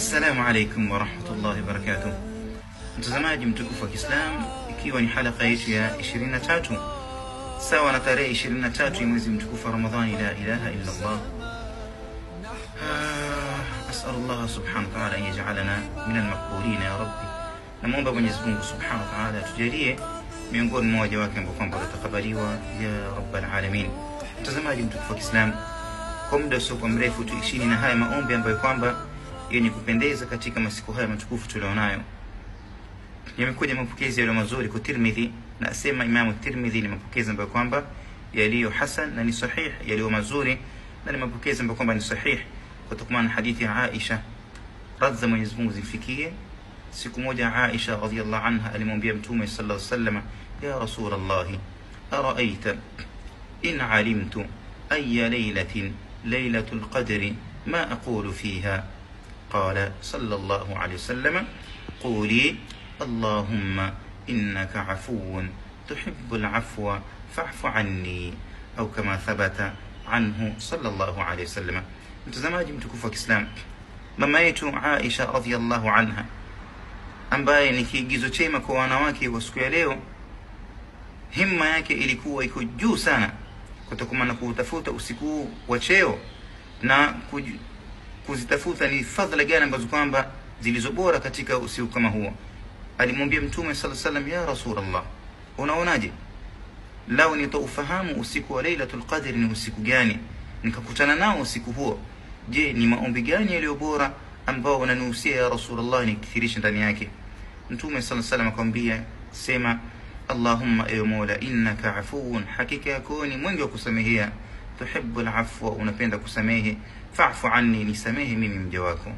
Assalamu alaikum wa rahmatullahi wa barakatuh. Mtazamaji mtukufu wa Kiislamu, ikiwa ni halaka yetu ya 23 sawa na tarehe 23 mwezi mtukufu wa Ramadhani, la ilaha illa Allah. As'al Allah subhanahu wa ta'ala an yaj'alana min al-maqbulin ya rabbi. Namuomba Mwenyezi Mungu subhanahu wa ta'ala tujalie miongoni mwa waja wake ambao kwamba watakubaliwa ya rabbal alamin. Mtazamaji mtukufu wa Kiislamu, kwa muda usio mrefu tuishini na haya maombi ambayo kwamba yenye kupendeza katika masiku haya matukufu tulionayo. Yamekuja mapokezi yale mazuri kwa Tirmidhi, na asema Imam Tirmidhi ni mapokezi ambayo kwamba yaliyo hasan na ni sahih, yaliyo mazuri na ni mapokezi ambayo kwamba ni sahih, kutokana na hadithi ya Aisha radhi Mwenyezi Mungu zifikie. Siku moja Aisha radhiyallahu anha alimwambia Mtume sallallahu alayhi wasallam, ya Rasulullah, ara'aita in alimtu ayya laylatin laylatul qadri ma aqulu fiha. قال صلى الله عليه وسلم قولي اللهم إنك عفو تحب العفو فاعف عني، أو كما ثبت عنه صلى الله عليه وسلم. mtazamaji mtukufu wa Kiislamu, mama yetu Aisha radhiyallahu anha ambaye ni kiigizo chema kwa wanawake wa siku ya leo, himma yake ilikuwa iko juu sana kutokana na kutafuta usiku wa cheo na kuzitafuta ni fadhila gani ambazo kwamba zilizobora katika usiku kama huo. Alimwambia Mtume sallallahu alayhi wasallam, ya Rasulullah, unaonaje lao nitaufahamu usiku wa Lailatul Qadr ni usiku gani, nikakutana nao usiku huo, je, ni maombi gani yaliyo bora ambao unanihusia ya Rasulullah nikithirisha ndani yake? Mtume sallallahu alayhi wasallam akamwambia, sema Allahumma ya Mola, innaka afuun, hakika yako ni mwingi wa kusamehea, tuhibbul afwa, unapenda kusamehe, fa'fu anni, nisamehe mimi mja wako.